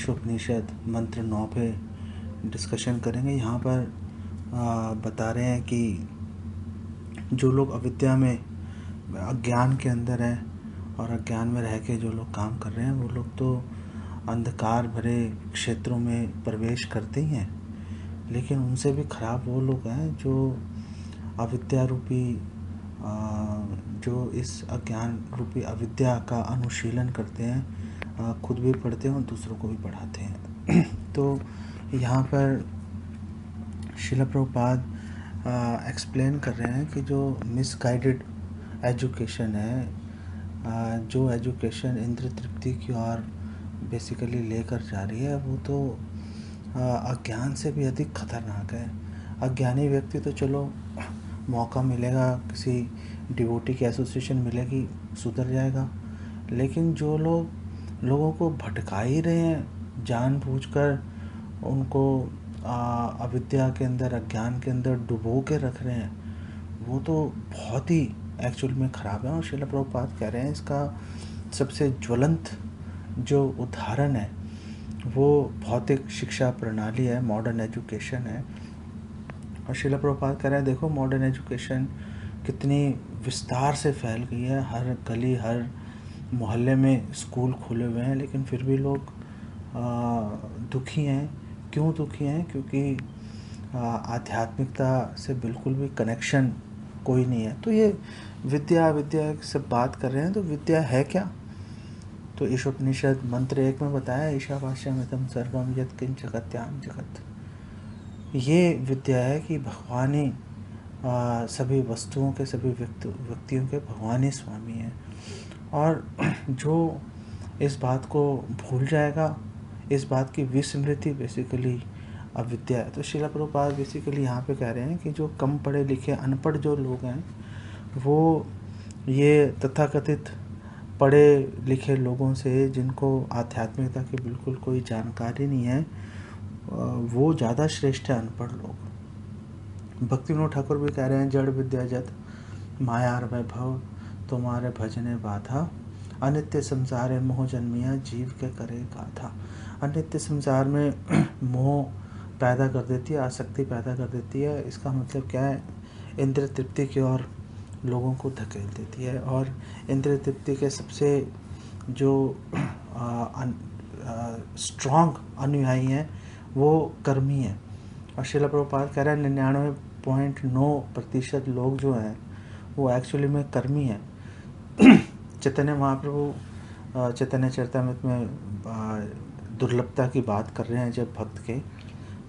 ईशोपनिषद मंत्र 9 पे डिस्कशन करेंगे। यहाँ पर बता रहे हैं कि जो लोग अविद्या में, अज्ञान के अंदर हैं और अज्ञान में रह के जो लोग काम कर रहे हैं, वो लोग तो अंधकार भरे क्षेत्रों में प्रवेश करते ही हैं, लेकिन उनसे भी खराब वो लोग हैं जो अविद्या रूपी जो इस अज्ञान रूपी अविद्या का अनुशीलन करते हैं, खुद भी पढ़ते हैं और दूसरों को भी पढ़ाते हैं। तो यहाँ पर श्रील प्रभुपाद एक्सप्लेन कर रहे हैं कि जो मिसगाइडेड एजुकेशन है, जो एजुकेशन इंद्र तृप्ति की ओर बेसिकली लेकर जा रही है, वो तो अज्ञान से भी अधिक खतरनाक है। अज्ञानी व्यक्ति तो चलो मौका मिलेगा, किसी डिवोटी की एसोसिएशन मिलेगी, सुधर जाएगा, लेकिन जो लोगों को भटका ही रहे हैं जानबूझकर, उनको अविद्या के अंदर, अज्ञान के अंदर डुबो के रख रहे हैं, वो तो बहुत ही एक्चुअल में ख़राब है। और श्रील प्रभुपाद कह रहे हैं इसका सबसे ज्वलंत जो उदाहरण है वो भौतिक शिक्षा प्रणाली है, मॉडर्न एजुकेशन है। और श्रील प्रभुपाद कह रहे हैं देखो मॉडर्न एजुकेशन कितनी विस्तार से फैल गई है, हर गली हर मोहल्ले में स्कूल खुले हुए हैं, लेकिन फिर भी लोग दुखी हैं। क्यों दुखी हैं? क्योंकि आध्यात्मिकता से बिल्कुल भी कनेक्शन कोई नहीं है। तो ये विद्या से बात कर रहे हैं, तो विद्या है क्या? तो ईशोपनिषद मंत्र 1 में बताया, ईशावास्यमिदं सर्वं यत्किंच जगत्यां जगत्। ये विद्या है कि भगवान ही सभी वस्तुओं के, सभी व्यक्तियों के भगवान ही स्वामी हैं। और जो इस बात को भूल जाएगा, इस बात की विस्मृति बेसिकली अविद्या है। तो श्रील प्रभुपाद बेसिकली यहाँ पे कह रहे हैं कि जो कम पढ़े लिखे अनपढ़ जो लोग हैं, वो ये तथाकथित पढ़े लिखे लोगों से, जिनको आध्यात्मिकता की बिल्कुल कोई जानकारी नहीं है, वो ज़्यादा श्रेष्ठ है अनपढ़ लोग। भक्ति विनोद ठाकुर भी कह रहे हैं, जड़ विद्या जत मायार वैभव तुम्हारे भजने बाधा, अनित्य संसार है मोह जन्मिया जीव के करे गाथा। अनित्य संसार में मोह पैदा कर देती है, आसक्ति पैदा कर देती है। इसका मतलब क्या है? इंद्र तृप्ति की ओर लोगों को धकेल देती है। और इंद्र तृप्ति के सबसे जो स्ट्रॉन्ग अनुयायी हैं वो कर्मी हैं। और श्रील प्रभुपाद कह रहे हैं 99.9% लोग जो हैं वो एक्चुअली में कर्मी हैं। चैतन्य महाप्रभु चैतन्य चरितामृत में दुर्लभता की बात कर रहे हैं जब भक्त के,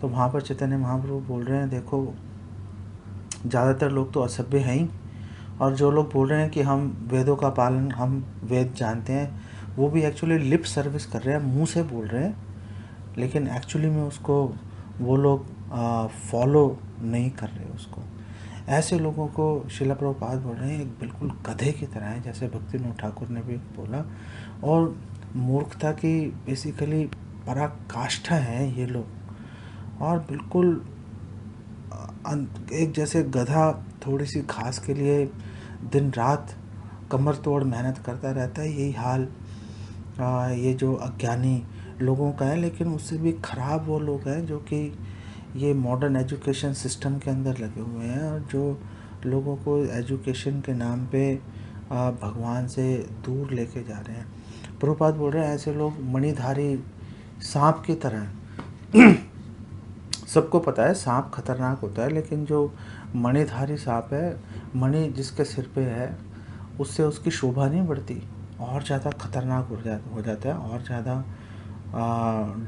तो वहाँ पर चैतन्य महाप्रभु बोल रहे हैं देखो ज़्यादातर लोग तो असभ्य हैं ही, और जो लोग बोल रहे हैं कि हम वेदों का पालन, हम वेद जानते हैं, वो भी एक्चुअली लिप सर्विस कर रहे हैं, मुंह से बोल रहे हैं, लेकिन एक्चुअली में उसको वो लोग फॉलो नहीं कर रहे उसको। ऐसे लोगों को श्रील प्रभुपाद बोल रहे हैं एक बिल्कुल गधे की तरह है, जैसे भक्ति विनोद ठाकुर ने भी बोला। और मूर्खता की बेसिकली पराकाष्ठा है ये लोग, और बिल्कुल एक जैसे गधा थोड़ी सी घास के लिए दिन रात कमर तोड़ मेहनत करता रहता है, यही हाल ये जो अज्ञानी लोगों का है। लेकिन उससे भी ख़राब वो लोग हैं जो कि ये मॉडर्न एजुकेशन सिस्टम के अंदर लगे हुए हैं, और जो लोगों को एजुकेशन के नाम पे भगवान से दूर लेके जा रहे हैं। प्रभुपाद बोल रहे हैं ऐसे लोग मणिधारी सांप की तरह हैं। सबको पता है सांप खतरनाक होता है, लेकिन जो मणिधारी सांप है, मणि जिसके सिर पे है, उससे उसकी शोभा नहीं बढ़ती, और ज़्यादा खतरनाक हो जाता है, और ज़्यादा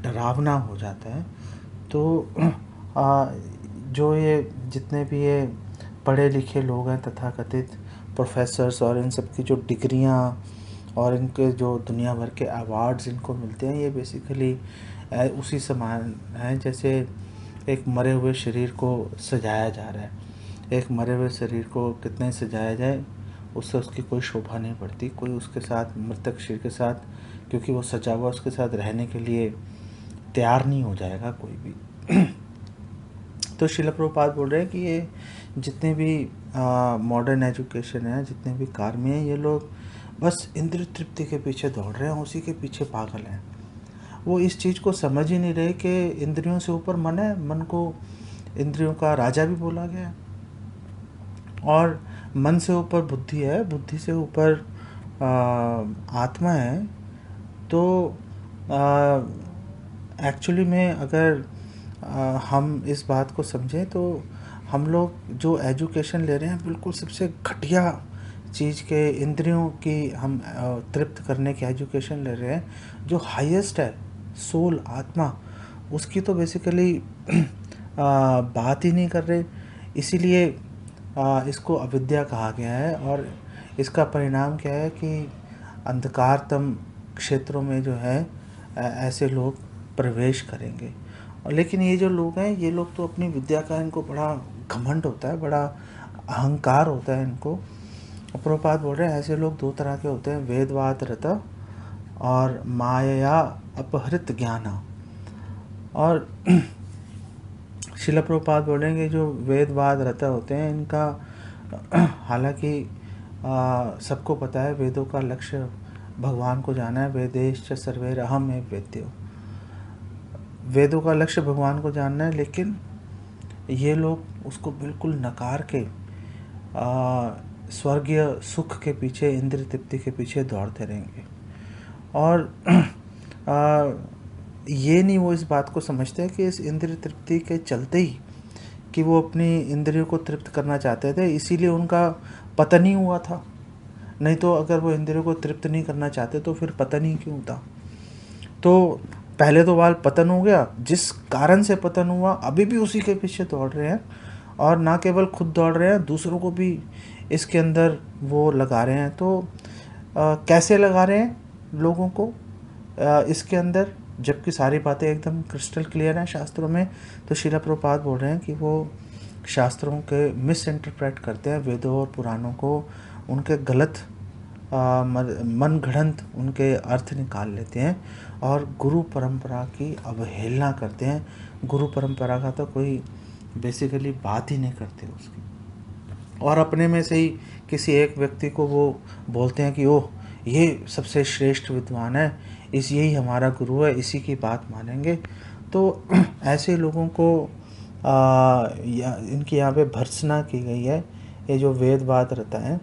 डरावना हो जाता है। तो जो ये जितने भी ये पढ़े लिखे लोग हैं, तथाकथित प्रोफेसर्स, और इन सब की जो डिग्रियां और इनके जो दुनिया भर के अवार्ड्स इनको मिलते हैं, ये बेसिकली उसी समान है जैसे एक मरे हुए शरीर को सजाया जा रहा है। एक मरे हुए शरीर को कितने सजाया जाए, उससे उसकी कोई शोभा नहीं बढ़ती। कोई उसके साथ, मृतक शरीर के साथ, क्योंकि वो सजा हुआ, उसके साथ रहने के लिए तैयार नहीं हो जाएगा कोई भी। तो श्रील प्रभुपाद बोल रहे हैं कि ये जितने भी मॉडर्न एजुकेशन है, जितने भी कार्य हैं, ये लोग बस इंद्र तृप्ति के पीछे दौड़ रहे हैं, उसी के पीछे पागल हैं। वो इस चीज़ को समझ ही नहीं रहे कि इंद्रियों से ऊपर मन है, मन को इंद्रियों का राजा भी बोला गया है, और मन से ऊपर बुद्धि है, बुद्धि से ऊपर आत्मा है। तो एक्चुअली में अगर हम इस बात को समझें तो हम लोग जो एजुकेशन ले रहे हैं बिल्कुल सबसे घटिया चीज़ के, इंद्रियों की हम तृप्त करने की एजुकेशन ले रहे हैं। जो हाईएस्ट है, सोल, आत्मा, उसकी तो बेसिकली बात ही नहीं कर रहे। इसीलिए इसको अविद्या कहा गया है, और इसका परिणाम क्या है कि अंधकारतम क्षेत्रों में जो है ऐसे लोग प्रवेश करेंगे। और लेकिन ये जो लोग हैं, ये लोग तो अपनी विद्या का इनको बड़ा घमंड होता है, बड़ा अहंकार होता है इनको। प्रभुपाद बोल रहे हैं ऐसे लोग दो तरह के होते हैं, वेदवाद रत और माया अपहृत ज्ञान। और शिला प्रभुपाद बोलेंगे जो वेदवाद रत होते हैं इनका हालांकि सबको पता है वेदों का लक्ष्य भगवान को जाना है। वेदेश सर्वैरहम एव वेद्यो, वेदों का लक्ष्य भगवान को जानना है, लेकिन ये लोग उसको बिल्कुल नकार के स्वर्गीय सुख के पीछे, इंद्रिय तृप्ति के पीछे दौड़ते रहेंगे। और ये नहीं वो इस बात को समझते हैं कि इस इंद्रिय तृप्ति के चलते ही कि वो अपनी इंद्रियों को तृप्त करना चाहते थे, इसीलिए उनका पतन ही हुआ था। नहीं तो अगर वो इंद्रियों को तृप्त नहीं करना चाहते तो फिर पतन ही क्यों था। तो पहले तो बाल पतन हो गया, जिस कारण से पतन हुआ अभी भी उसी के पीछे दौड़ रहे हैं, और ना केवल खुद दौड़ रहे हैं, दूसरों को भी इसके अंदर वो लगा रहे हैं। तो कैसे लगा रहे हैं लोगों को इसके अंदर, जबकि सारी बातें एकदम क्रिस्टल क्लियर हैं शास्त्रों में। तो शिला प्रभुपाद बोल रहे हैं कि वो शास्त्रों के मिस इंटरप्रेट करते हैं, वेदों और पुराणों को उनके गलत मन गढ़ंत उनके अर्थ निकाल लेते हैं, और गुरु परंपरा की अवहेलना करते हैं। गुरु परंपरा का तो कोई बेसिकली बात ही नहीं करते उसकी, और अपने में से ही किसी एक व्यक्ति को वो बोलते हैं कि ओह ये सबसे श्रेष्ठ विद्वान है, यही हमारा गुरु है, इसी की बात मानेंगे। तो ऐसे लोगों को इनकी यहाँ पे भर्त्सना की गई है, ये जो वेदवाद रहता है।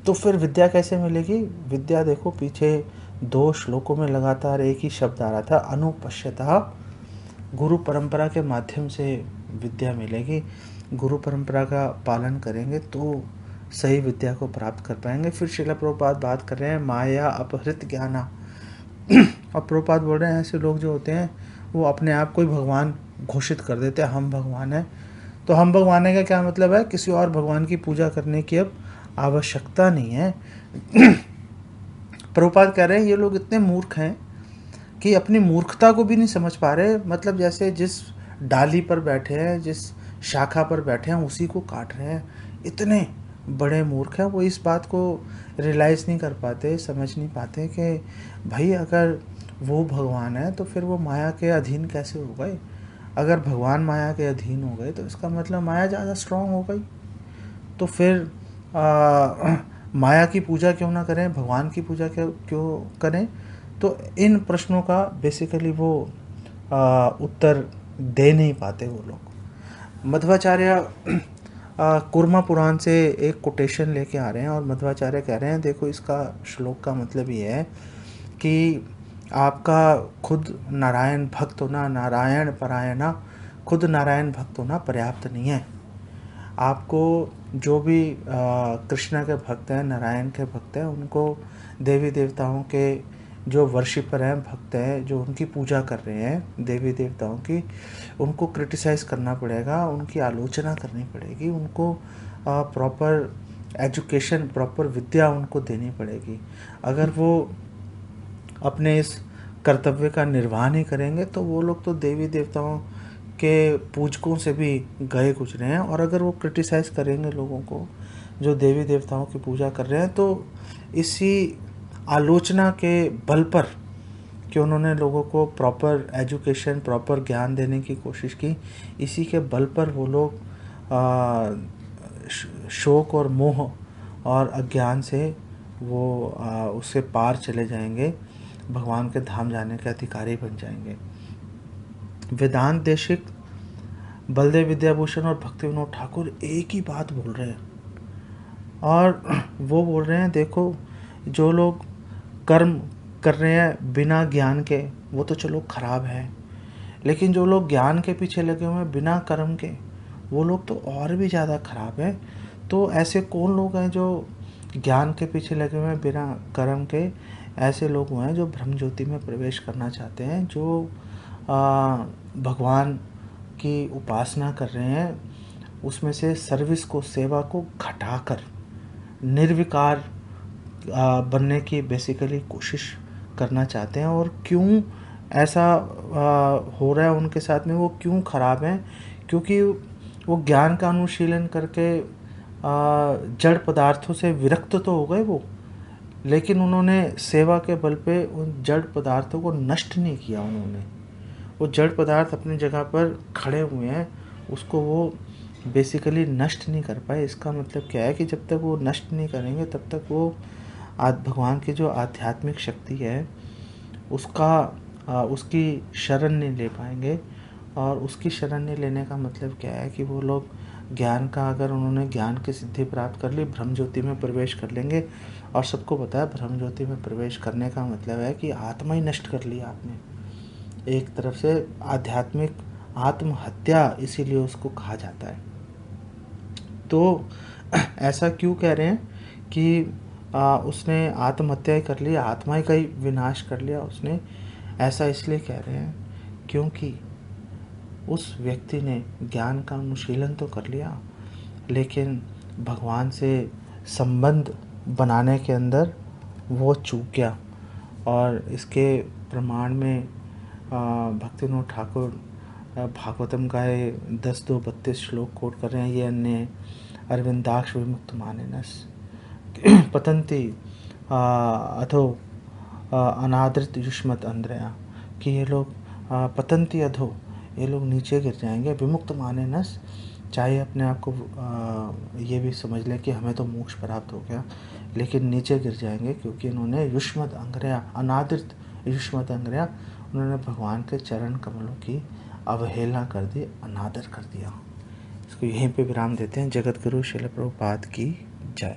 तो फिर विद्या कैसे मिलेगी? विद्या देखो पीछे 2 श्लोकों में लगातार एक ही शब्द आ रहा था, अनुपश्यतः। गुरु परंपरा के माध्यम से विद्या मिलेगी। गुरु परंपरा का पालन करेंगे तो सही विद्या को प्राप्त कर पाएंगे। फिर शिला प्रभुपाद बात कर रहे हैं माया अपहृत ज्ञाना। और प्रभुपाद बोल रहे हैं ऐसे लोग जो होते हैं वो अपने आप को ही भगवान घोषित कर देते हैं, हम भगवान हैं। तो हम भगवान है का क्या मतलब है? किसी और भगवान की पूजा करने की अब आवश्यकता नहीं है। प्रभुपाद कह रहे हैं ये लोग इतने मूर्ख हैं कि अपनी मूर्खता को भी नहीं समझ पा रहे। मतलब जैसे जिस डाली पर बैठे हैं, जिस शाखा पर बैठे हैं, उसी को काट रहे हैं। इतने बड़े मूर्ख हैं, वो इस बात को रियलाइज़ नहीं कर पाते, समझ नहीं पाते कि भाई अगर वो भगवान है तो फिर वो माया के अधीन कैसे हो गए। अगर भगवान माया के अधीन हो गए तो इसका मतलब माया ज़्यादा स्ट्रांग हो गई। तो फिर माया की पूजा क्यों ना करें, भगवान की पूजा क्यों करें? तो इन प्रश्नों का बेसिकली वो उत्तर दे नहीं पाते वो लोग। मध्वाचार्य कूर्मा पुराण से एक कोटेशन लेके आ रहे हैं, और मध्वाचार्य कह रहे हैं देखो इसका श्लोक का मतलब ये है कि आपका खुद नारायण भक्त होना, नारायण परायणा, खुद नारायण भक्त होना पर्याप्त नहीं है। आपको जो भी कृष्ण के भक्त हैं, नारायण के भक्त हैं, उनको देवी देवताओं के जो वर्शिपर हैं, भक्त हैं, जो उनकी पूजा कर रहे हैं देवी देवताओं की, उनको क्रिटिसाइज़ करना पड़ेगा, उनकी आलोचना करनी पड़ेगी, उनको प्रॉपर एजुकेशन, प्रॉपर विद्या उनको देनी पड़ेगी। अगर वो अपने इस कर्तव्य का निर्वाह नहीं करेंगे तो वो लोग तो देवी देवताओं के पूजकों से भी गए गुजरे हैं। और अगर वो क्रिटिसाइज़ करेंगे लोगों को जो देवी देवताओं की पूजा कर रहे हैं, तो इसी आलोचना के बल पर कि उन्होंने लोगों को प्रॉपर एजुकेशन, प्रॉपर ज्ञान देने की कोशिश की, इसी के बल पर वो लोग शोक और मोह और अज्ञान से वो उससे पार चले जाएंगे। भगवान के धाम जाने के अधिकारी बन जाएंगे। वेदांत देशिक, बलदेव विद्याभूषण और भक्ति विनोद ठाकुर एक ही बात बोल रहे हैं, और वो बोल रहे हैं देखो, जो लोग कर्म कर रहे हैं बिना ज्ञान के वो तो चलो खराब है, लेकिन जो लोग ज्ञान के पीछे लगे हुए हैं बिना कर्म के, वो लोग तो और भी ज़्यादा खराब है। तो ऐसे कौन लोग हैं जो ज्ञान के पीछे लगे हुए हैं बिना कर्म के? ऐसे लोग हुए हैं जो ब्रह्म ज्योति में प्रवेश करना चाहते हैं, जो भगवान की उपासना कर रहे हैं, उसमें से सर्विस को, सेवा को घटाकर निर्विकार बनने की बेसिकली कोशिश करना चाहते हैं। और क्यों ऐसा हो रहा है उनके साथ में, वो क्यों खराब हैं? क्योंकि वो ज्ञान का अनुशीलन करके जड़ पदार्थों से विरक्त तो हो गए वो, लेकिन उन्होंने सेवा के बल पे उन जड़ पदार्थों को नष्ट नहीं किया। उन्होंने वो जड़ पदार्थ अपनी जगह पर खड़े हुए हैं, उसको वो बेसिकली नष्ट नहीं कर पाए। इसका मतलब क्या है कि जब तक वो नष्ट नहीं करेंगे तब तक वो भगवान की जो आध्यात्मिक शक्ति है उसकी शरण नहीं ले पाएंगे। और उसकी शरण नहीं लेने का मतलब क्या है कि वो लोग ज्ञान का, अगर उन्होंने ज्ञान की सिद्धि प्राप्त कर ली, ब्रह्म ज्योति में प्रवेश कर लेंगे। और सबको पता है ब्रह्म ज्योति में प्रवेश करने का मतलब है कि आत्मा ही नष्ट कर लिया आपने। एक तरफ से आध्यात्मिक आत्महत्या इसीलिए उसको कहा जाता है। तो ऐसा क्यों कह रहे हैं कि उसने आत्महत्या ही कर लिया, आत्मा ही का ही विनाश कर लिया उसने? ऐसा इसलिए कह रहे हैं क्योंकि उस व्यक्ति ने ज्ञान का अनुशीलन तो कर लिया, लेकिन भगवान से संबंध बनाने के अंदर वो चूक गया। और इसके प्रमाण में भक्ति विनोद ठाकुर भागवतम का 10-32 श्लोक कोट कर रहे हैं। ये अन्य अरविंदाक्ष विमुक्त मानिनस पतंती अधो अनादृत युष्मत अंद्रया, कि ये लोग पतंती अधो, ये लोग नीचे गिर जाएंगे। विमुक्त मानिनस, चाहे अपने आप को ये भी समझ लें कि हमें तो मोक्ष प्राप्त हो गया, लेकिन नीचे गिर जाएंगे क्योंकि इन्होंने युष्मत अंग्रया, अनादृत युष्मत अंग्रया, उन्होंने भगवान के चरण कमलों की अवहेलना कर दी, अनादर कर दिया। इसको यहीं पे विराम देते हैं। जगत गुरु श्रील प्रभुपाद की जय।